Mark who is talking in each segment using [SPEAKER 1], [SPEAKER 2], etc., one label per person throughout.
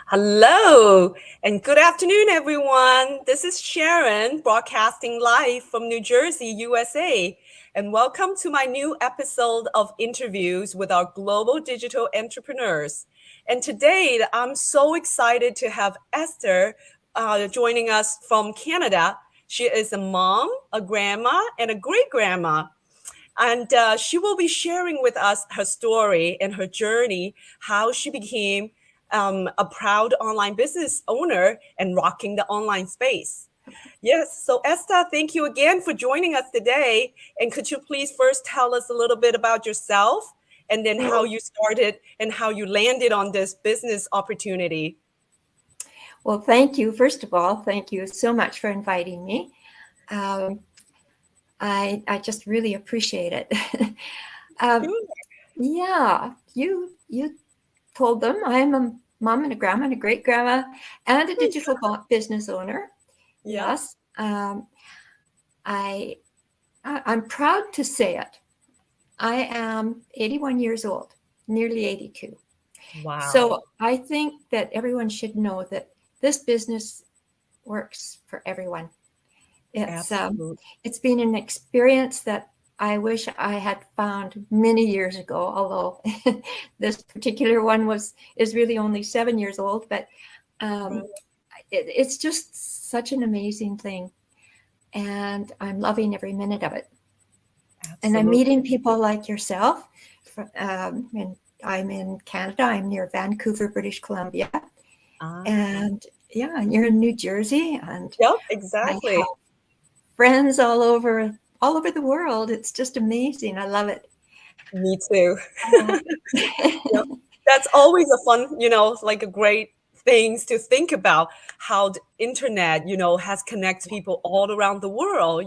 [SPEAKER 1] Hello and good afternoon, everyone. This is Sharon broadcasting live from New Jersey, USA. And welcome to my new episode of interviews with our global digital entrepreneurs. And today, I'm so excited to have Esther joining us from Canada. She is a mom, a grandma, and a great grandma. And she will be sharing with us her story and her journey, how she became a proud online business owner and rocking the online space. Yes, so Esther, thank you again for joining us today. And could you please first tell us a little bit about yourself and then how you started and how you landed on this business opportunity?
[SPEAKER 2] Well, thank you. First of all, thank you so much for inviting me. Um, I just really appreciate it. um,
[SPEAKER 1] Sure.
[SPEAKER 2] yeah, you told them I'm a mom and a grandma and a great grandma and a digital business owner.
[SPEAKER 1] Yeah.
[SPEAKER 2] Yes, I I'm proud to say it. I am 81 years old, nearly 82.
[SPEAKER 1] Wow.
[SPEAKER 2] So I think that everyone should know that this business works for everyone. It's um,
[SPEAKER 1] Absolutely.
[SPEAKER 2] it's been an experience that I wish I had found many years ago. Although this particular one is really only 7 years old, but
[SPEAKER 1] Right.
[SPEAKER 2] um, it's just such an amazing thing, and I'm loving every minute of it. And I'm
[SPEAKER 1] Absolutely.
[SPEAKER 2] meeting people like yourself. And I'm in Canada. I'm near Vancouver, British Columbia,
[SPEAKER 1] Ah.
[SPEAKER 2] and yeah, and you're in New Jersey, and
[SPEAKER 1] Yep,
[SPEAKER 2] I
[SPEAKER 1] exactly.
[SPEAKER 2] have friends all over the world. It's just amazing. I love it.
[SPEAKER 1] Me too.
[SPEAKER 2] Uh,
[SPEAKER 1] Yep. That's always a fun, like a great things to think about how the internet, has connects people all around the world,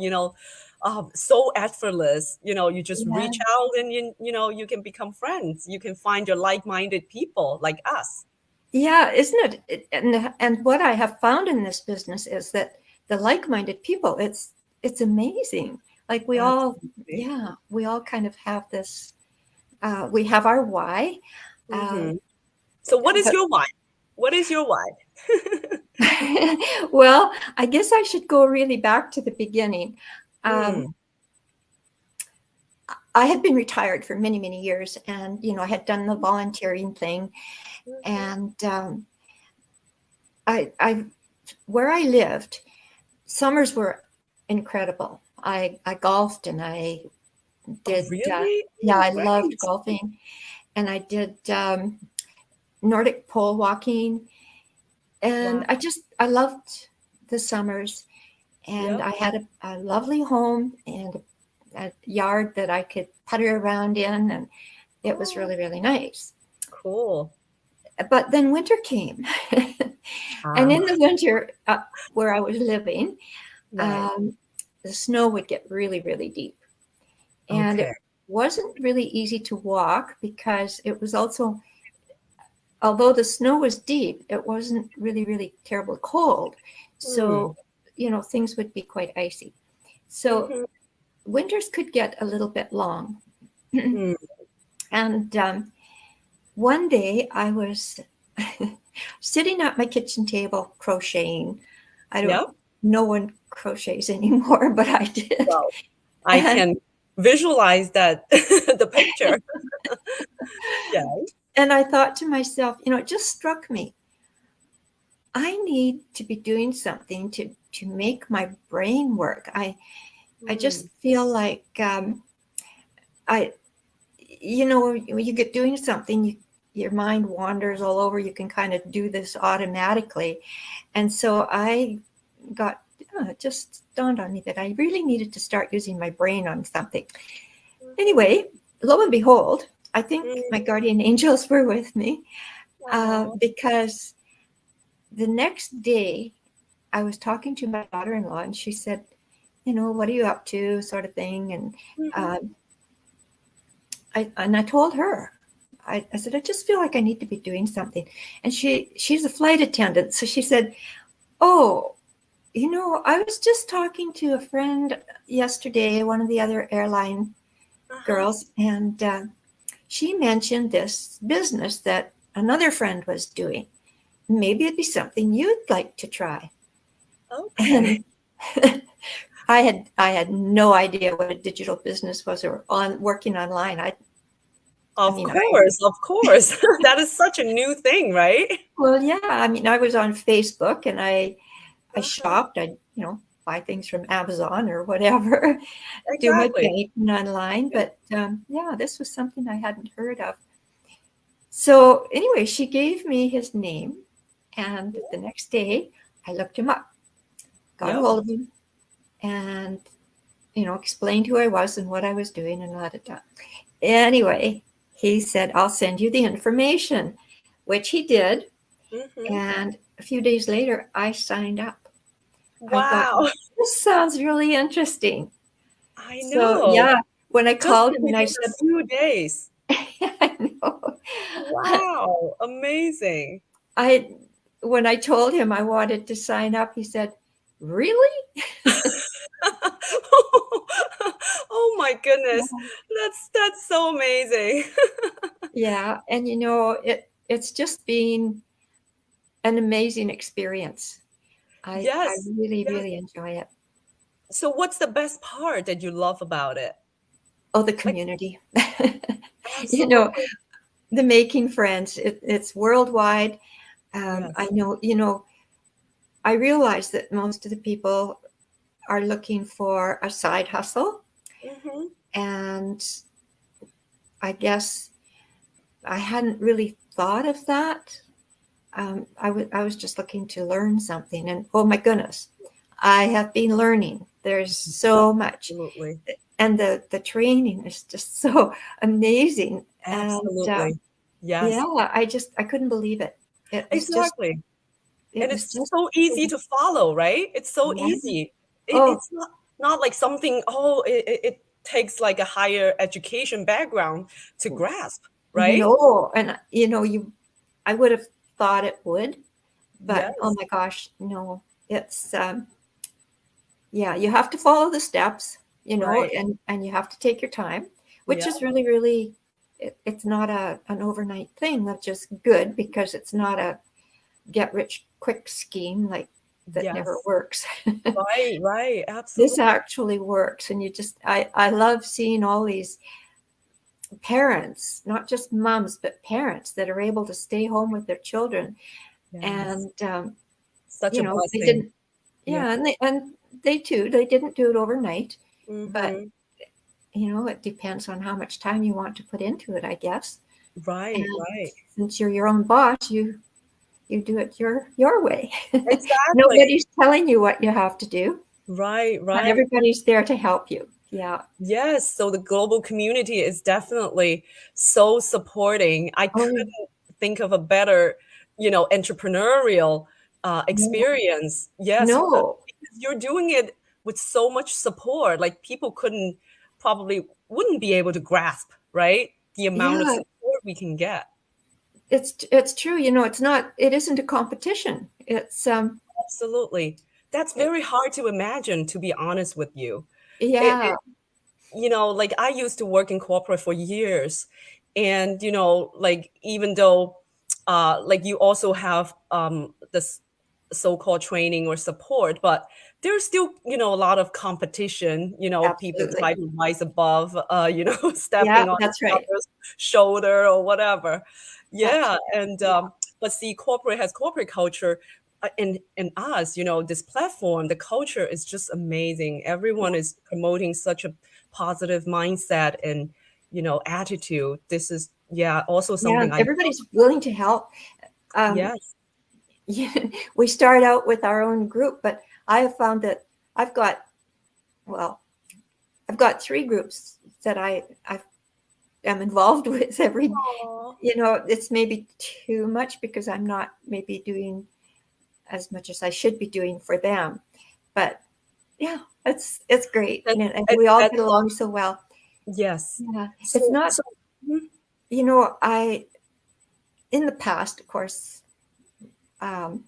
[SPEAKER 1] so effortless. You just
[SPEAKER 2] yeah,
[SPEAKER 1] reach out and you can become friends. You can find your like-minded people like us.
[SPEAKER 2] yeah, isn't it? And what I have found in this business is that the like-minded people, it's amazing. Like
[SPEAKER 1] Absolutely.
[SPEAKER 2] we all kind of have this. We have our why. Uh,
[SPEAKER 1] Hmm. So what is
[SPEAKER 2] but
[SPEAKER 1] your why? What is your why?
[SPEAKER 2] well, I guess I should go really back to the beginning. Um,
[SPEAKER 1] Mm.
[SPEAKER 2] I had been retired for many, many years, and I had done the volunteering thing,
[SPEAKER 1] Mhm.
[SPEAKER 2] and I where I lived, summers were incredible. I golfed and I
[SPEAKER 1] Oh,
[SPEAKER 2] did
[SPEAKER 1] really?
[SPEAKER 2] yeah,
[SPEAKER 1] Oh,
[SPEAKER 2] I loved
[SPEAKER 1] great.
[SPEAKER 2] golfing, and I did Nordic pole walking,
[SPEAKER 1] Wow.
[SPEAKER 2] and I loved the summers, and
[SPEAKER 1] Yep.
[SPEAKER 2] I had a lovely home and a yard that I could putter around in, and it was
[SPEAKER 1] Oh,
[SPEAKER 2] really, really nice.
[SPEAKER 1] cool.
[SPEAKER 2] But then winter came, and
[SPEAKER 1] Ah,
[SPEAKER 2] in the winter where I was living,
[SPEAKER 1] right.
[SPEAKER 2] um, the snow would get really, really deep. And
[SPEAKER 1] Okay.
[SPEAKER 2] it wasn't really easy to walk because it was also, although the snow was deep, it wasn't really, really terribly cold.
[SPEAKER 1] Mm.
[SPEAKER 2] So, things would be quite icy. So
[SPEAKER 1] Mhm.
[SPEAKER 2] winters could get a little bit long.
[SPEAKER 1] Mm.
[SPEAKER 2] And one day I was sitting at my kitchen table crocheting. I don't,
[SPEAKER 1] Yep.
[SPEAKER 2] no one crochets anymore, but I did.
[SPEAKER 1] Well, I
[SPEAKER 2] And,
[SPEAKER 1] can visualize that the picture. Yeah.
[SPEAKER 2] and I thought to myself, it just struck me. I need to be doing something to make my brain work. I
[SPEAKER 1] Mm.
[SPEAKER 2] just feel like I, when you get doing something, your mind wanders all over. You can kind of do this automatically. And so I got, it just dawned on me that I really needed to start using my brain on something.
[SPEAKER 1] Mhm.
[SPEAKER 2] Anyway, lo and behold, I think my
[SPEAKER 1] Mm.
[SPEAKER 2] guardian angels were with me
[SPEAKER 1] Aw.
[SPEAKER 2] because the next day I was talking to my daughter in law and she said, what are you up to, sort of thing. And
[SPEAKER 1] Mhm.
[SPEAKER 2] uh, I told her, I said, I just feel like I need to be doing something. And she's a flight attendant. So she said, oh, I was just talking to a friend yesterday, one of the other airline
[SPEAKER 1] Uh-huh.
[SPEAKER 2] girls, and she mentioned this business that another friend was doing. maybe it'd be something you'd like to try.
[SPEAKER 1] Okay.
[SPEAKER 2] And I had no idea what a digital business was or on working online. I
[SPEAKER 1] Of
[SPEAKER 2] mean,
[SPEAKER 1] course, of course. That is such a new thing, right?
[SPEAKER 2] well, yeah, I mean, I was on Facebook and I
[SPEAKER 1] Uh-huh.
[SPEAKER 2] shopped. I buy things from Amazon or whatever, do my
[SPEAKER 1] Exactly.
[SPEAKER 2] banking online. But yeah, this was something I hadn't heard of. So anyway, she gave me his name, and the next day I looked him up, got a
[SPEAKER 1] Yep.
[SPEAKER 2] hold of him, and explained who I was and what I was doing and da. Anyway, he said, "I'll send you the information," which he did.
[SPEAKER 1] Hmm.
[SPEAKER 2] And a few days later, I signed up. I thought,
[SPEAKER 1] Wow.
[SPEAKER 2] this sounds really interesting.
[SPEAKER 1] I
[SPEAKER 2] So
[SPEAKER 1] know.
[SPEAKER 2] yeah, when I
[SPEAKER 1] Just
[SPEAKER 2] called him and I
[SPEAKER 1] within a
[SPEAKER 2] said,
[SPEAKER 1] few days.
[SPEAKER 2] I know,
[SPEAKER 1] Wow. Amazing.
[SPEAKER 2] I when I told him I wanted to sign up, he said, "Really?"
[SPEAKER 1] Oh my goodness. That's so amazing.
[SPEAKER 2] Yeah, and it's just been an amazing experience. I
[SPEAKER 1] Yes.
[SPEAKER 2] really,
[SPEAKER 1] Yes.
[SPEAKER 2] really enjoy it.
[SPEAKER 1] So what's the best part that you love about it?
[SPEAKER 2] Oh, the
[SPEAKER 1] Like,
[SPEAKER 2] community. you know,
[SPEAKER 1] absolutely.
[SPEAKER 2] the making friends. It's worldwide. I
[SPEAKER 1] Yes.
[SPEAKER 2] know, I realize that most of the people are looking for a side hustle,
[SPEAKER 1] Hmm.
[SPEAKER 2] and I guess I hadn't really thought of that. I was just looking to learn something, and oh my goodness, I have been learning. There's so much,
[SPEAKER 1] Absolutely.
[SPEAKER 2] and the training is just so amazing. And
[SPEAKER 1] Absolutely.
[SPEAKER 2] yeah,
[SPEAKER 1] Yes.
[SPEAKER 2] I couldn't believe it. It was just
[SPEAKER 1] Exactly.
[SPEAKER 2] it
[SPEAKER 1] And
[SPEAKER 2] was
[SPEAKER 1] it's
[SPEAKER 2] just
[SPEAKER 1] so easy to follow, right? It's so
[SPEAKER 2] yeah.
[SPEAKER 1] easy.
[SPEAKER 2] Oh
[SPEAKER 1] It's not like something, oh, it takes like a higher education background to grasp, right?
[SPEAKER 2] no, and I would have thought it would, but oh
[SPEAKER 1] Yes.
[SPEAKER 2] my gosh, no. It's yeah, you have to follow the steps,
[SPEAKER 1] Right.
[SPEAKER 2] and you have to take your time, which
[SPEAKER 1] Yeah.
[SPEAKER 2] is really, really, it's not an overnight thing. That's just good because it's not a get rich quick scheme like that never
[SPEAKER 1] Yes.
[SPEAKER 2] works.
[SPEAKER 1] Right. Right.
[SPEAKER 2] This
[SPEAKER 1] Absolutely.
[SPEAKER 2] actually works, and I love seeing all these parents, not just moms, but parents that are able to stay home with their children,
[SPEAKER 1] Yes.
[SPEAKER 2] and
[SPEAKER 1] Such a
[SPEAKER 2] they
[SPEAKER 1] blessing.
[SPEAKER 2] didn't,
[SPEAKER 1] Yeah.
[SPEAKER 2] yeah, and they didn't do it overnight, but
[SPEAKER 1] Hmm.
[SPEAKER 2] it depends on how much time you want to put into it, I guess.
[SPEAKER 1] Right.
[SPEAKER 2] And
[SPEAKER 1] Right.
[SPEAKER 2] since you're your own boss, you do it your way.
[SPEAKER 1] Exactly.
[SPEAKER 2] Nobody's telling you what you have to do,
[SPEAKER 1] Right.
[SPEAKER 2] but
[SPEAKER 1] Right.
[SPEAKER 2] everybody's there to help you. Yeah.
[SPEAKER 1] Yes, so the global community is definitely so supporting. I
[SPEAKER 2] Oh,
[SPEAKER 1] couldn't think of a better, entrepreneurial
[SPEAKER 2] no,
[SPEAKER 1] experience. Yes,
[SPEAKER 2] no,
[SPEAKER 1] because you're doing it with so much support. Like people couldn't probably wouldn't be able to grasp, right? The amount of
[SPEAKER 2] yeah,
[SPEAKER 1] support we can get.
[SPEAKER 2] it's true. It isn't a competition. It's
[SPEAKER 1] Absolutely. That's
[SPEAKER 2] it,
[SPEAKER 1] very hard to imagine, to be honest with you.
[SPEAKER 2] yeah,
[SPEAKER 1] Like I used to work in corporate for years. And, like even though like you also have this so-called training or support, but there's still, a lot of competition, people
[SPEAKER 2] absolutely.
[SPEAKER 1] try to rise above,
[SPEAKER 2] Yeah,
[SPEAKER 1] stepping on
[SPEAKER 2] that's
[SPEAKER 1] each
[SPEAKER 2] right.
[SPEAKER 1] other's shoulder or whatever.
[SPEAKER 2] That's
[SPEAKER 1] Yeah.
[SPEAKER 2] right.
[SPEAKER 1] And
[SPEAKER 2] Yeah.
[SPEAKER 1] but see, corporate has corporate culture. In us, this platform, the culture is just amazing. Everyone is promoting such a positive mindset and attitude. This is, yeah, also
[SPEAKER 2] Yeah,
[SPEAKER 1] something I love.
[SPEAKER 2] everybody's willing to help. Um,
[SPEAKER 1] Yes.
[SPEAKER 2] yeah, we start out with our own group, but I have found that I've got, well, I've got three groups that I am involved with every,
[SPEAKER 1] Aw.
[SPEAKER 2] it's maybe too much because I'm not maybe doing as much as I should be doing for them. But yeah, it's great.
[SPEAKER 1] That,
[SPEAKER 2] And we all
[SPEAKER 1] that
[SPEAKER 2] get along so well.
[SPEAKER 1] yes.
[SPEAKER 2] Yeah. It's
[SPEAKER 1] So
[SPEAKER 2] not,
[SPEAKER 1] so mhm.
[SPEAKER 2] in the past, of course, um,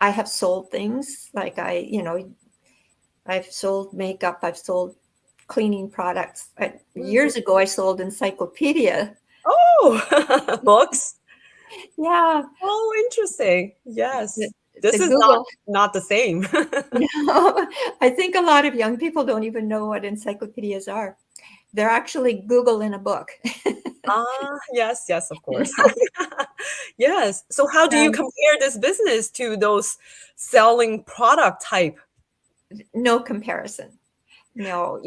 [SPEAKER 2] I have sold things like I've sold makeup, I've sold cleaning products.
[SPEAKER 1] Mhm.
[SPEAKER 2] Years ago, I sold encyclopedia.
[SPEAKER 1] Oh, books.
[SPEAKER 2] Yeah.
[SPEAKER 1] Oh, interesting.
[SPEAKER 2] The,
[SPEAKER 1] Yes. This
[SPEAKER 2] the
[SPEAKER 1] is
[SPEAKER 2] Google.
[SPEAKER 1] not the same.
[SPEAKER 2] No, I think a lot of young people don't even know what encyclopedias are. They're actually Google in a book.
[SPEAKER 1] Ah, yes, yes, of course. Yes. So how do you
[SPEAKER 2] Um,
[SPEAKER 1] compare this business to those selling product type?
[SPEAKER 2] no comparison. No,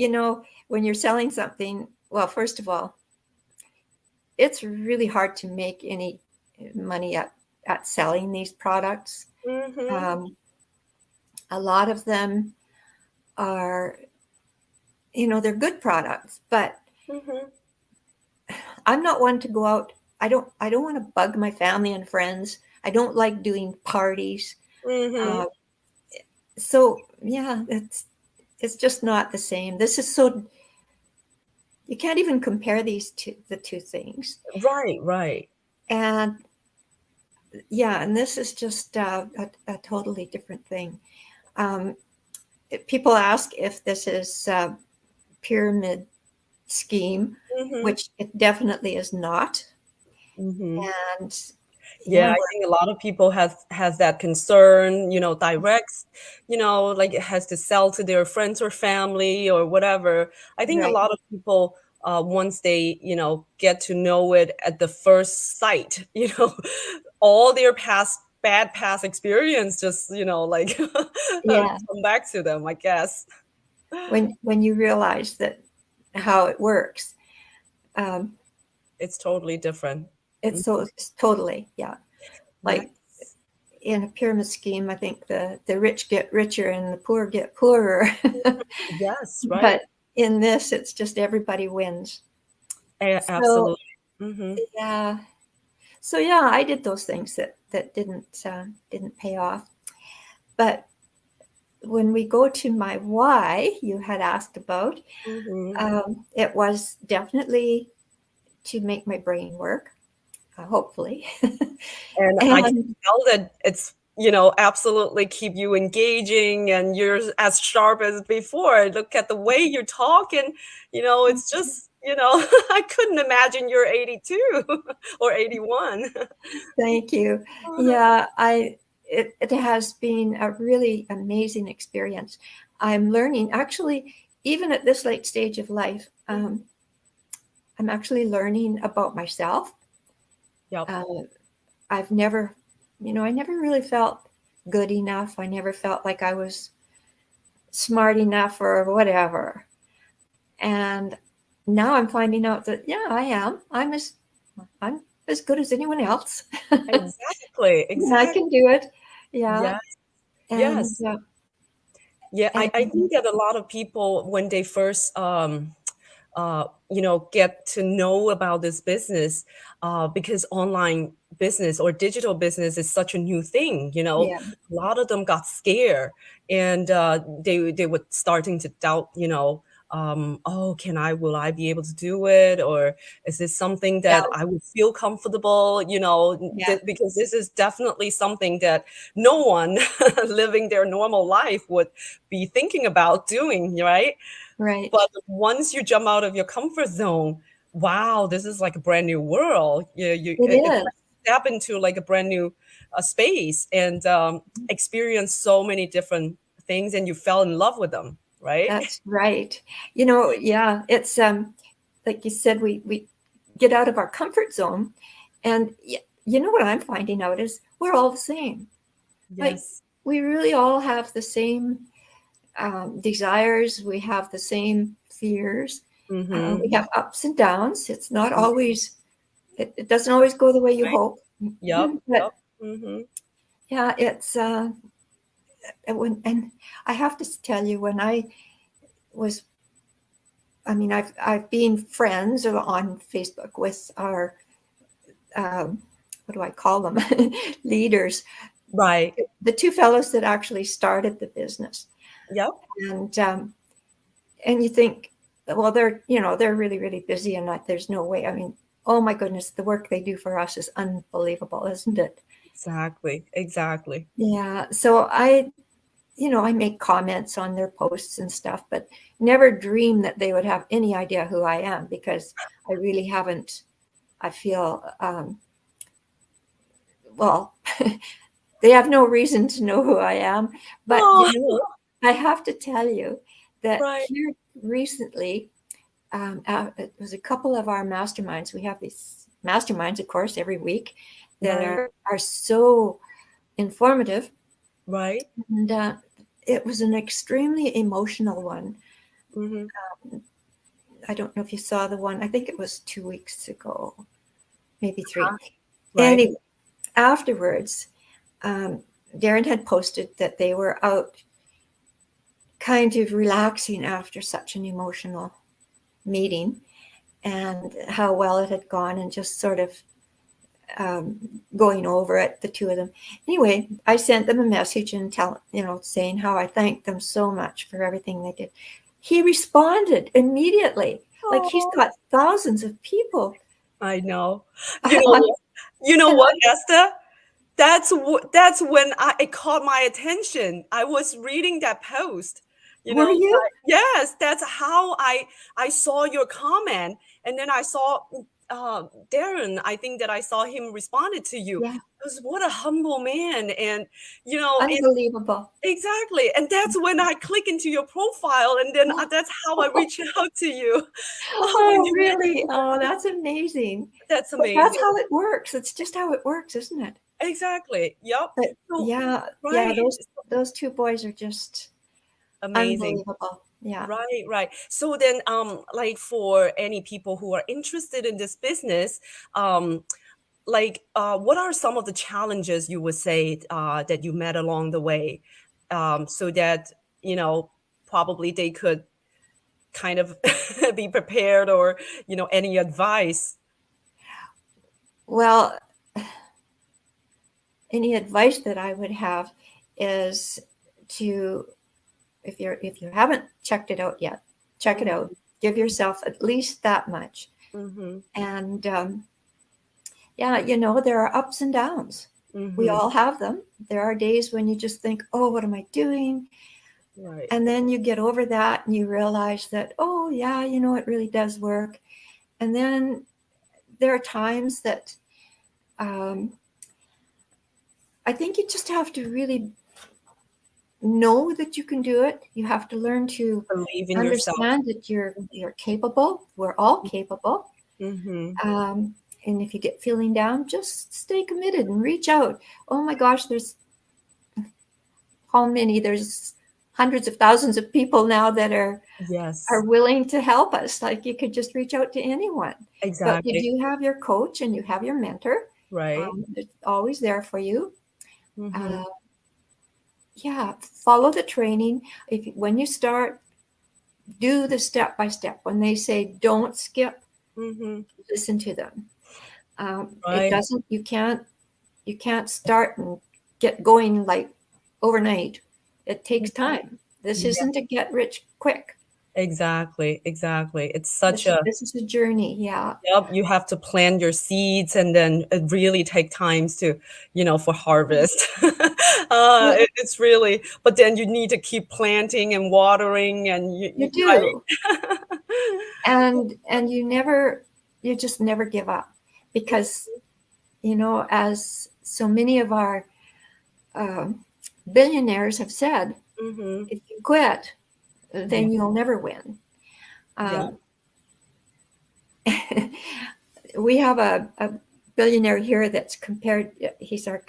[SPEAKER 2] when you're selling something, well, first of all, it's really hard to make any money at selling these products.
[SPEAKER 1] Mm-hmm.
[SPEAKER 2] Um, a lot of them are, they're good products, but
[SPEAKER 1] Mm-hmm.
[SPEAKER 2] I'm not one to go out. I don't want to bug my family and friends. I don't like doing parties.
[SPEAKER 1] Mm-hmm.
[SPEAKER 2] Uh, so yeah, it's just not the same. This is so you can't even compare the two things.
[SPEAKER 1] Right, right.
[SPEAKER 2] And yeah, and this is just a totally different thing. Um, People ask if this is a pyramid scheme,
[SPEAKER 1] Mm-hmm.
[SPEAKER 2] which it definitely is not.
[SPEAKER 1] Mm-hmm.
[SPEAKER 2] And
[SPEAKER 1] Yeah,
[SPEAKER 2] yeah,
[SPEAKER 1] I think a lot of people has that concern, directs, like it has to sell to their friends or family or whatever. I think a
[SPEAKER 2] right.
[SPEAKER 1] lot of people once they, get to know it at the first sight, all their past experience just, like
[SPEAKER 2] Yeah,
[SPEAKER 1] come back to them, I guess.
[SPEAKER 2] when you realize that how it works, um,
[SPEAKER 1] It's totally different.
[SPEAKER 2] it's totally, yeah. Like
[SPEAKER 1] Yes.
[SPEAKER 2] in a pyramid scheme, I think the rich get richer and the poor get poorer.
[SPEAKER 1] Yes,
[SPEAKER 2] But
[SPEAKER 1] right.
[SPEAKER 2] in this, it's just everybody wins. So
[SPEAKER 1] Absolutely. Hmm.
[SPEAKER 2] yeah, so yeah, I did those things that didn't pay off. But when we go to my why, you had asked about,
[SPEAKER 1] Hmm.
[SPEAKER 2] it was definitely to make my brain work, hopefully,
[SPEAKER 1] And I can
[SPEAKER 2] and
[SPEAKER 1] tell that it's, absolutely keep you engaging and you're as sharp as before. Look at the way you talk and, it's just, I couldn't imagine you're 82 or 81.
[SPEAKER 2] thank you. Yeah, it has been a really amazing experience. I'm learning actually, even at this late stage of life. I'm actually learning about myself.
[SPEAKER 1] Yep,
[SPEAKER 2] Uh, I've never, I never really felt good enough. I never felt like I was smart enough or whatever. And now I'm finding out that yeah, I am. I'm as good as anyone else.
[SPEAKER 1] exactly,
[SPEAKER 2] I
[SPEAKER 1] exactly.
[SPEAKER 2] can do it. Yeah,
[SPEAKER 1] Yes,
[SPEAKER 2] and
[SPEAKER 1] yes. Yeah, I
[SPEAKER 2] and
[SPEAKER 1] think that a lot of people, when they first get to know about this business, because online business or digital business is such a new thing.
[SPEAKER 2] yeah,
[SPEAKER 1] A lot of them got scared, and they were starting to doubt. Oh, will I be able to do it, or is this something
[SPEAKER 2] yeah,
[SPEAKER 1] that I would feel comfortable?
[SPEAKER 2] yeah,
[SPEAKER 1] Because this is definitely something that no one living their normal life would be thinking about doing, right?
[SPEAKER 2] right.
[SPEAKER 1] But once you jump out of your comfort zone, wow, this is like a brand new world.
[SPEAKER 2] It
[SPEAKER 1] It's
[SPEAKER 2] is.
[SPEAKER 1] like step into like a brand new space and experience so many different things, and you fell in love with them, right?
[SPEAKER 2] That's right. Yeah, it's like you said, we get out of our comfort zone, and you know what I'm finding out is we're all the same. Like
[SPEAKER 1] Yes.
[SPEAKER 2] we really all have the same desires. We have the same fears. We
[SPEAKER 1] Mm-hmm.
[SPEAKER 2] have ups and downs. It's not always. It doesn't always go the way you
[SPEAKER 1] Right.
[SPEAKER 2] hope.
[SPEAKER 1] Yep.
[SPEAKER 2] But
[SPEAKER 1] Yep. Mm-hmm.
[SPEAKER 2] yeah, it's and I have to tell you when was. I mean, I've been friends on Facebook with our what do I call them leaders,
[SPEAKER 1] Right.
[SPEAKER 2] the two fellows that actually started the business,
[SPEAKER 1] Yep.
[SPEAKER 2] and and you think, well, they're really really busy, and there's no way. I mean, oh my goodness, the work they do for us is unbelievable, isn't it?
[SPEAKER 1] Exactly. Exactly.
[SPEAKER 2] Yeah. So I make comments on their posts and stuff, but never dream that they would have any idea who I am because I really haven't. I feel well, they have no reason to know who I am. But,
[SPEAKER 1] Oh,
[SPEAKER 2] I have to tell you that
[SPEAKER 1] right,
[SPEAKER 2] here recently, it was a couple of our masterminds. We have these masterminds, of course, every week that
[SPEAKER 1] right,
[SPEAKER 2] are so informative.
[SPEAKER 1] right.
[SPEAKER 2] And it was an extremely emotional one.
[SPEAKER 1] Mm-hmm.
[SPEAKER 2] I don't know if you saw the one. I think it was 2 weeks ago, maybe three.
[SPEAKER 1] Right.
[SPEAKER 2] Anyway, afterwards, um, Darren had posted that they were out kind of relaxing after such an emotional meeting and how well it had gone and just sort of um, going over it, the two of them. Anyway, I sent them a message and saying how I thanked them so much for everything they did. He responded immediately. Like he's
[SPEAKER 1] Oh,
[SPEAKER 2] got thousands of people
[SPEAKER 1] I know. You know
[SPEAKER 2] on,
[SPEAKER 1] what? You know
[SPEAKER 2] and
[SPEAKER 1] what, Esther? That's when it caught my attention. I was reading that post.
[SPEAKER 2] were you?
[SPEAKER 1] Yes, that's how I saw your comment, and then I saw Darren. I think that I saw him responded to you.
[SPEAKER 2] Yeah,
[SPEAKER 1] It was what a humble man, and and
[SPEAKER 2] unbelievable.
[SPEAKER 1] exactly, and that's when I click into your profile, and then that's how I reach out to you. Oh, and
[SPEAKER 2] Oh, really? Oh, that's amazing.
[SPEAKER 1] that's
[SPEAKER 2] But that's
[SPEAKER 1] amazing.
[SPEAKER 2] how it works. It's just how it works, isn't it?
[SPEAKER 1] Exactly. Yep.
[SPEAKER 2] But
[SPEAKER 1] So
[SPEAKER 2] yeah, yeah,
[SPEAKER 1] right,
[SPEAKER 2] those two boys are just
[SPEAKER 1] amazing.
[SPEAKER 2] unbelievable. Yeah.
[SPEAKER 1] Right, right. So then, like for any people who are interested in this business, what are some of the challenges you would say that you met along the way, so that probably they could kind of be prepared, or any advice?
[SPEAKER 2] Well, any advice that I would have is to if you haven't checked it out yet, check it out. Give yourself at least that much.
[SPEAKER 1] Mm-hmm.
[SPEAKER 2] And yeah, there are ups and downs. We
[SPEAKER 1] Mm-hmm.
[SPEAKER 2] all have them. There are days when you just think, "Oh, what am I doing?"
[SPEAKER 1] Right.
[SPEAKER 2] And then you get over that and you realize that, "Oh, yeah, it really does work." And then there are times that um, I think you just have to really know that you can do it. You have to learn to
[SPEAKER 1] Believe in yourself.
[SPEAKER 2] understand that you're capable. We're all capable.
[SPEAKER 1] Mm-hmm.
[SPEAKER 2] Um, and if you get feeling down, just stay committed and reach out. Oh my gosh, there's how many? There's hundreds of thousands of people now that are
[SPEAKER 1] Yes,
[SPEAKER 2] willing to help us. Like you could just reach out to anyone. But you
[SPEAKER 1] exactly.
[SPEAKER 2] do have your coach and you have your mentor.
[SPEAKER 1] Right.
[SPEAKER 2] It's always there for you.
[SPEAKER 1] Mm-hmm.
[SPEAKER 2] Uh, yeah, follow the training. If when you start, do the step by step. When they say don't skip,
[SPEAKER 1] Mm-hmm.
[SPEAKER 2] listen to them. It
[SPEAKER 1] Right.
[SPEAKER 2] doesn't. You can't start and get going like overnight. It takes time. This
[SPEAKER 1] Yeah,
[SPEAKER 2] isn't a get rich quick.
[SPEAKER 1] exactly, exactly. It's such a
[SPEAKER 2] This is a journey. Yeah.
[SPEAKER 1] yep, you have to plant your seeds, and then it really take times to, for harvest.
[SPEAKER 2] Well,
[SPEAKER 1] It's really, but then you need to keep planting and watering, and
[SPEAKER 2] you do.
[SPEAKER 1] right.
[SPEAKER 2] And you just never give up because as so many of our um, billionaires have said,
[SPEAKER 1] Hmm.
[SPEAKER 2] if you quit,
[SPEAKER 1] Yeah,
[SPEAKER 2] then you'll never win.
[SPEAKER 1] yeah,
[SPEAKER 2] Um, we have a billionaire here that's compared. He's our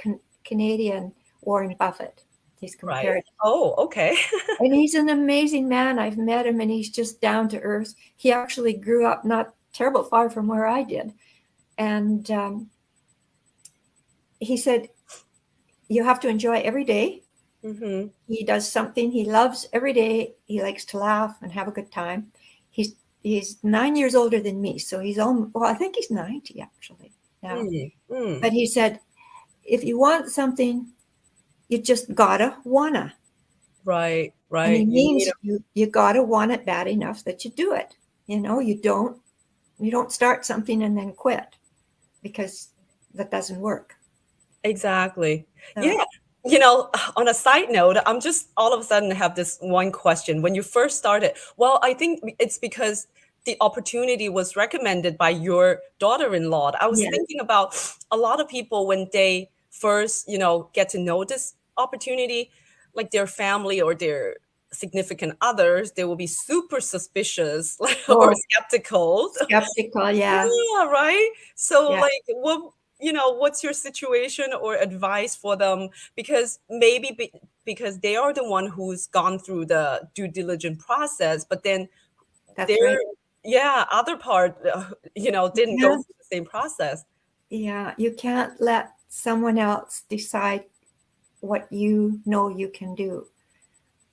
[SPEAKER 2] Canadian Warren Buffett. He's
[SPEAKER 1] right.
[SPEAKER 2] compared,
[SPEAKER 1] Oh, okay.
[SPEAKER 2] and he's an amazing man. I've met him, and he's just down to earth. He actually grew up not terrible far from where I did, and he said you have to enjoy every day.
[SPEAKER 1] Hmm.
[SPEAKER 2] He does something he loves every day. He likes to laugh and have a good time. He's he's 9 years older than me, so he's almost, well, I think he's 90 actually now.
[SPEAKER 1] Mm, mm.
[SPEAKER 2] But he said, if you want something, you just gotta wanna.
[SPEAKER 1] Right,
[SPEAKER 2] And he
[SPEAKER 1] right. You need
[SPEAKER 2] means you gotta want it bad enough that you do it. You don't start something and then quit because that doesn't work.
[SPEAKER 1] exactly. Yeah.
[SPEAKER 2] So
[SPEAKER 1] On a side note, I'm just all of a sudden have this one question. When you first started, well, I think it's because the opportunity was recommended by your daughter-in-law. I was
[SPEAKER 2] yeah,
[SPEAKER 1] thinking about a lot of people when they first, get to know this opportunity, like their family or their significant others, they will be super suspicious like, or
[SPEAKER 2] Oh,
[SPEAKER 1] skeptical.
[SPEAKER 2] skeptical. Yeah.
[SPEAKER 1] Yeah, right. So
[SPEAKER 2] Yeah.
[SPEAKER 1] like what's your situation or advice for them? Because maybe because they are the one who's gone through the due diligence process, but then
[SPEAKER 2] That's
[SPEAKER 1] their
[SPEAKER 2] right.
[SPEAKER 1] other part didn't go
[SPEAKER 2] Yeah.
[SPEAKER 1] through the same process.
[SPEAKER 2] Yeah. You can't let someone else decide what you know you can do.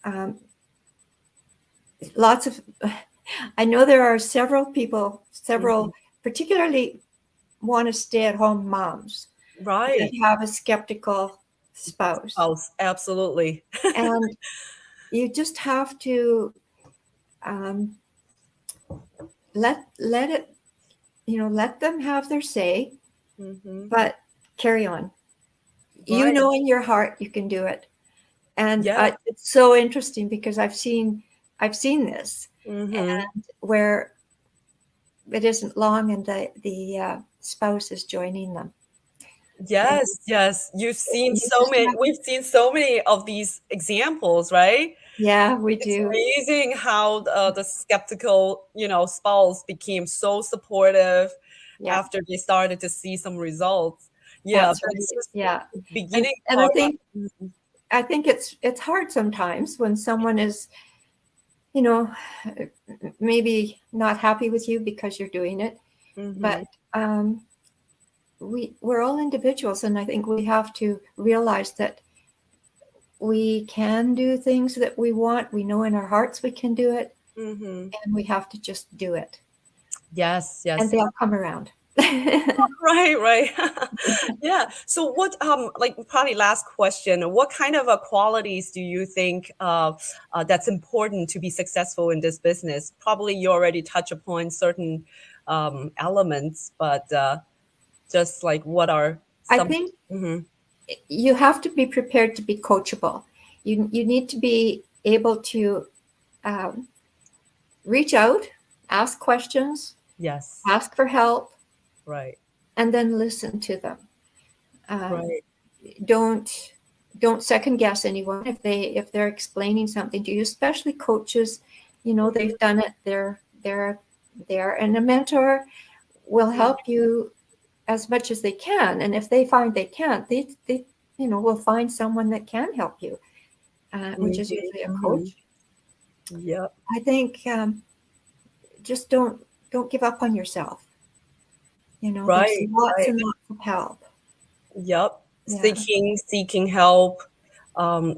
[SPEAKER 2] Um, lots of, I know there are several people,
[SPEAKER 1] Mhm.
[SPEAKER 2] particularly want to stay at home moms that
[SPEAKER 1] Right.
[SPEAKER 2] have a skeptical spouse.
[SPEAKER 1] Oh, absolutely.
[SPEAKER 2] And you just have to um, let it, let them have their say,
[SPEAKER 1] Hmm.
[SPEAKER 2] but carry on. You
[SPEAKER 1] Right.
[SPEAKER 2] know in your heart you can do it. And
[SPEAKER 1] Yeah.
[SPEAKER 2] it's so interesting because I've seen this,
[SPEAKER 1] Hmm.
[SPEAKER 2] and where it isn't long and the spouse is joining them. And
[SPEAKER 1] Yes, yes.
[SPEAKER 2] you just have,
[SPEAKER 1] We've seen so many of these examples, right?
[SPEAKER 2] yeah, we
[SPEAKER 1] It's
[SPEAKER 2] do.
[SPEAKER 1] amazing how the skeptical, spouse became so supportive
[SPEAKER 2] Yeah,
[SPEAKER 1] after they started to see some results. Yeah,
[SPEAKER 2] that's
[SPEAKER 1] but it's
[SPEAKER 2] right.
[SPEAKER 1] just
[SPEAKER 2] Yeah.
[SPEAKER 1] the
[SPEAKER 2] And
[SPEAKER 1] beginning
[SPEAKER 2] and I
[SPEAKER 1] part.
[SPEAKER 2] think
[SPEAKER 1] Mhm,
[SPEAKER 2] I think it's hard sometimes when someone is, you know, maybe not happy with you because you're doing it. But
[SPEAKER 1] mhm,
[SPEAKER 2] um, we're all individuals, and I think we have to realize that we can do things that we want. We know in our hearts we can do it,
[SPEAKER 1] mhm.
[SPEAKER 2] and we have to just do it,
[SPEAKER 1] Yes,
[SPEAKER 2] and
[SPEAKER 1] yes.
[SPEAKER 2] they'll come around.
[SPEAKER 1] Right, right. Yeah. So what like probably last question, what kind of qualities do you think that's important to be successful in this business? Probably you already touch upon certain elements, but just like what are
[SPEAKER 2] I
[SPEAKER 1] some.
[SPEAKER 2] think
[SPEAKER 1] Mhm.
[SPEAKER 2] you have to be prepared to be coachable. You need to be able to um, reach out, ask questions,
[SPEAKER 1] Yes.
[SPEAKER 2] ask for help,
[SPEAKER 1] Right.
[SPEAKER 2] and then listen to them. Um,
[SPEAKER 1] Right.
[SPEAKER 2] don't don't second guess anyone if they're explaining something to you, especially coaches.
[SPEAKER 1] Mhm,
[SPEAKER 2] They've done it. They're there, and a mentor will
[SPEAKER 1] mhm,
[SPEAKER 2] help you as much as they can. And if they find they can't, they will find someone that can help you, which
[SPEAKER 1] mhm,
[SPEAKER 2] is usually a
[SPEAKER 1] mhm.
[SPEAKER 2] coach.
[SPEAKER 1] Yep.
[SPEAKER 2] I think just don't give up on yourself. There's
[SPEAKER 1] Right.
[SPEAKER 2] lots
[SPEAKER 1] Right.
[SPEAKER 2] and lots of help.
[SPEAKER 1] Yep.
[SPEAKER 2] Yeah.
[SPEAKER 1] Seeking help.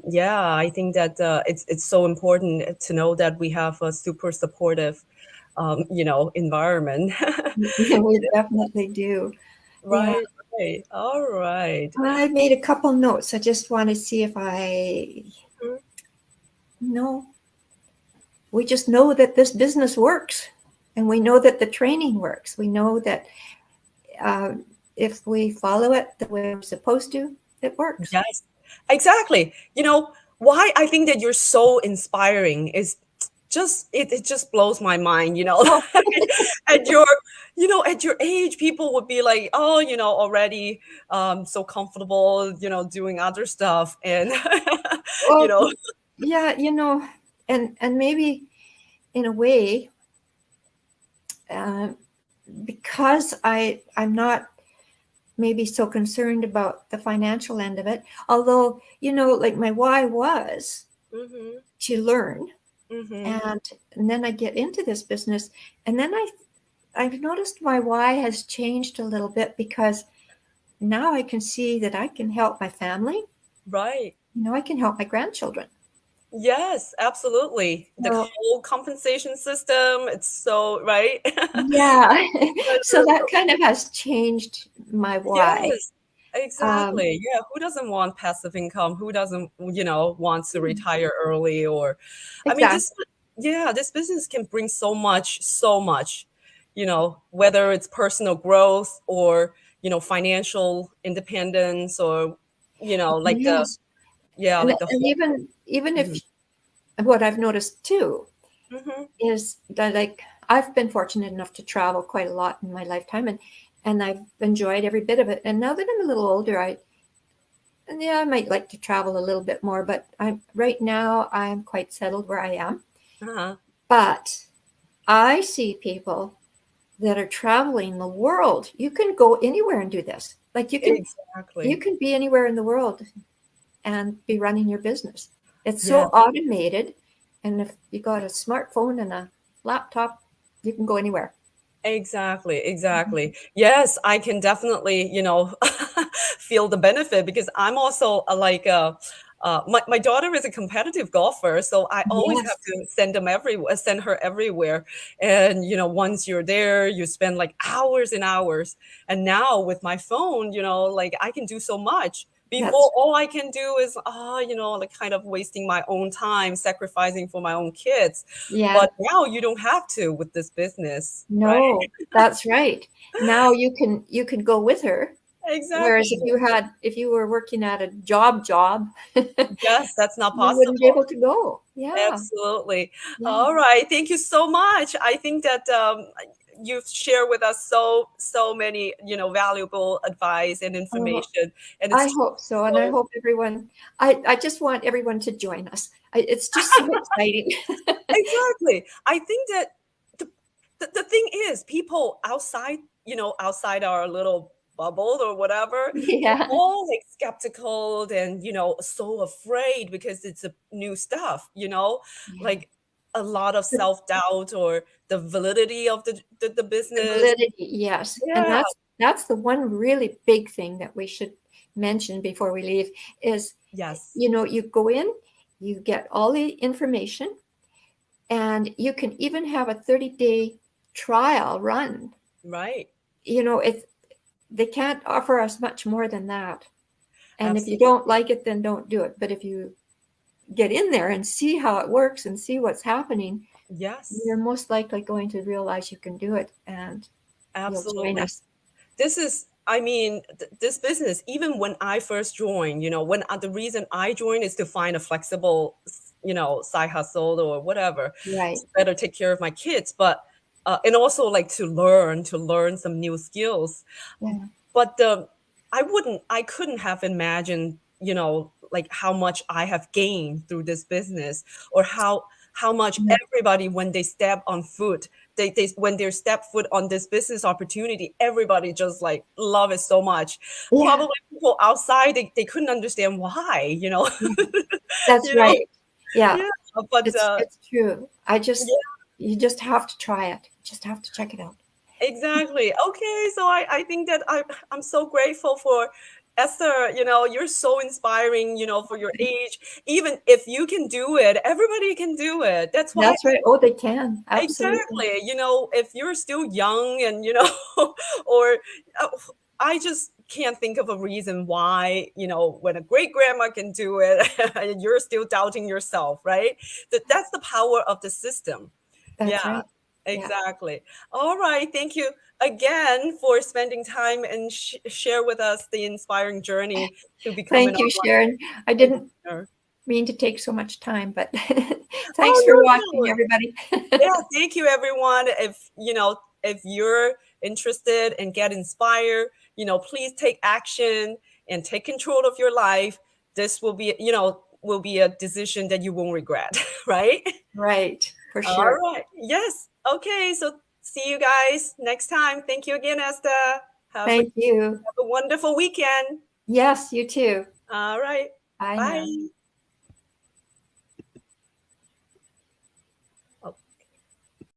[SPEAKER 1] Yeah, I think that it's so important to know that we have a super supportive, environment.
[SPEAKER 2] We definitely do. Yeah.
[SPEAKER 1] Right. Right. All right.
[SPEAKER 2] I made a couple notes. I just want to see if I
[SPEAKER 1] Mhm.
[SPEAKER 2] know. We just know that this business works, and we know that the training works. We know that uh, if we follow it the way we're supposed to, it works.
[SPEAKER 1] Yes, exactly. Why I think that you're so inspiring is just it just blows my mind,
[SPEAKER 2] Oh,
[SPEAKER 1] at your at your age, people would be like, oh, already so comfortable, doing other stuff and you
[SPEAKER 2] well,
[SPEAKER 1] know,
[SPEAKER 2] yeah, and maybe in a way, uh, because I'm not maybe so concerned about the financial end of it. Although, like my why was
[SPEAKER 1] hmm,
[SPEAKER 2] to learn,
[SPEAKER 1] hmm,
[SPEAKER 2] and then I get into this business, and then I've noticed my why has changed a little bit because now I can see that I can help my family.
[SPEAKER 1] right.
[SPEAKER 2] I can help my grandchildren.
[SPEAKER 1] Yes, absolutely. The
[SPEAKER 2] So
[SPEAKER 1] whole compensation system, it's so right.
[SPEAKER 2] yeah, so that kind of has changed my why.
[SPEAKER 1] Yes,
[SPEAKER 2] Um,
[SPEAKER 1] exactly. Yeah, who doesn't want passive income? Who doesn't, want to retire early or I mean
[SPEAKER 2] exactly.
[SPEAKER 1] this business can bring so much, whether it's personal growth or, financial independence or, like the
[SPEAKER 2] Yes,
[SPEAKER 1] like the
[SPEAKER 2] and
[SPEAKER 1] whole.
[SPEAKER 2] even
[SPEAKER 1] Mhm,
[SPEAKER 2] if what I've noticed too
[SPEAKER 1] mhm,
[SPEAKER 2] is that, like, I've been fortunate enough to travel quite a lot in my lifetime, and I've enjoyed every bit of it. And now that I'm a little older, Yeah, I might like to travel a little bit more, but I'm right now I'm quite settled where I am.
[SPEAKER 1] Uh-huh.
[SPEAKER 2] But I see people that are traveling the world. You can go anywhere and do this. Like you
[SPEAKER 1] Exactly.
[SPEAKER 2] can be anywhere in the world and be running your business. It's so
[SPEAKER 1] Yes.
[SPEAKER 2] automated, and if you got a smartphone and a laptop, you can go anywhere.
[SPEAKER 1] Exactly, exactly. Yes, I can definitely, feel the benefit because I'm also my daughter is a competitive golfer, so I always have
[SPEAKER 2] Yes,
[SPEAKER 1] to send her everywhere. And once you're there, you spend like hours and hours. And now with my phone, like I can do so much. Before,
[SPEAKER 2] that's
[SPEAKER 1] all I can do is like kind of wasting my own time, sacrificing for my own kids.
[SPEAKER 2] yeah.
[SPEAKER 1] But now you don't have to with this business, right?
[SPEAKER 2] No, that's right. Now you can go with her.
[SPEAKER 1] Exactly.
[SPEAKER 2] Whereas if you were working at a job, you
[SPEAKER 1] Yes, that's not
[SPEAKER 2] wouldn't be
[SPEAKER 1] possible.
[SPEAKER 2] able to go. Yeah,
[SPEAKER 1] Absolutely.
[SPEAKER 2] yeah.
[SPEAKER 1] All right. Thank you so much. I think that you've shared with us so many, valuable advice and
[SPEAKER 2] Oh,
[SPEAKER 1] information. And
[SPEAKER 2] I
[SPEAKER 1] it's
[SPEAKER 2] hope so, and I
[SPEAKER 1] so
[SPEAKER 2] hope everyone. I just want everyone to join us. It's just so exciting.
[SPEAKER 1] exactly. I think that the, the thing is, people outside, outside our little bubble or whatever, they're
[SPEAKER 2] Yeah,
[SPEAKER 1] all like skeptical and, so afraid because it's a new stuff,
[SPEAKER 2] yeah.
[SPEAKER 1] like a lot of
[SPEAKER 2] The,
[SPEAKER 1] self-doubt or the validity of the
[SPEAKER 2] the
[SPEAKER 1] business.
[SPEAKER 2] validity, yes, and
[SPEAKER 1] Yeah.
[SPEAKER 2] that's the one really big thing that we should mention before we leave is
[SPEAKER 1] Yes.
[SPEAKER 2] you go in, you get all the information, and you can even have a 30-day trial run.
[SPEAKER 1] Right.
[SPEAKER 2] It's they can't offer us much more than that. And if you
[SPEAKER 1] Absolutely.
[SPEAKER 2] don't like it, then don't do it. But if you get in there and see how it works and see what's happening,
[SPEAKER 1] Yes.
[SPEAKER 2] you're most likely going to realize you can do it and you'll join
[SPEAKER 1] Absolutely.
[SPEAKER 2] us.
[SPEAKER 1] This is I mean this business, even when I first joined, when the reason I joined is to find a flexible side hustle or whatever
[SPEAKER 2] Right.
[SPEAKER 1] to better take care of my kids, but and also like to learn some new skills.
[SPEAKER 2] Yeah.
[SPEAKER 1] But I couldn't have imagined, like how much I have gained through this business, or how much
[SPEAKER 2] Yeah.
[SPEAKER 1] everybody, when they step on foot, they when they step foot on this business opportunity, everybody just like love it so much.
[SPEAKER 2] Yeah.
[SPEAKER 1] Probably people outside, they couldn't understand why,
[SPEAKER 2] Yeah. That's
[SPEAKER 1] you know,
[SPEAKER 2] right. Yeah.
[SPEAKER 1] yeah, but
[SPEAKER 2] It's true.
[SPEAKER 1] yeah.
[SPEAKER 2] You just have to try it. Just have to check it out.
[SPEAKER 1] Exactly. Okay, so I think that I'm so grateful for Esther. You're so inspiring, for your age. Even if you can do it, everybody can do it. That's why
[SPEAKER 2] That's right. Oh, they can. Absolutely.
[SPEAKER 1] exactly, if you're still young and or uh, I just can't think of a reason why, when a great grandma can do it, and you're still doubting yourself, right? That's the power of the system. Yeah.
[SPEAKER 2] That's right. Yeah.
[SPEAKER 1] Exactly. All right. Thank you again for spending time and share with us the inspiring journey to become an
[SPEAKER 2] Thank you,
[SPEAKER 1] online
[SPEAKER 2] Sharon. I didn't
[SPEAKER 1] entrepreneur.
[SPEAKER 2] mean to take so much time, but thanks
[SPEAKER 1] Oh,
[SPEAKER 2] for
[SPEAKER 1] no,
[SPEAKER 2] watching,
[SPEAKER 1] no.
[SPEAKER 2] everybody.
[SPEAKER 1] Yeah. Thank you, everyone. If you're interested and get inspired, please take action and take control of your life. This will be a decision that you won't regret, right?
[SPEAKER 2] Right, for
[SPEAKER 1] All
[SPEAKER 2] sure.
[SPEAKER 1] right. Yes. Okay. So see you guys next time. Thank you again, Esther. Have a,
[SPEAKER 2] Thank you.
[SPEAKER 1] have a wonderful weekend.
[SPEAKER 2] Yes, you too.
[SPEAKER 1] All right.
[SPEAKER 2] Bye now.
[SPEAKER 1] Bye.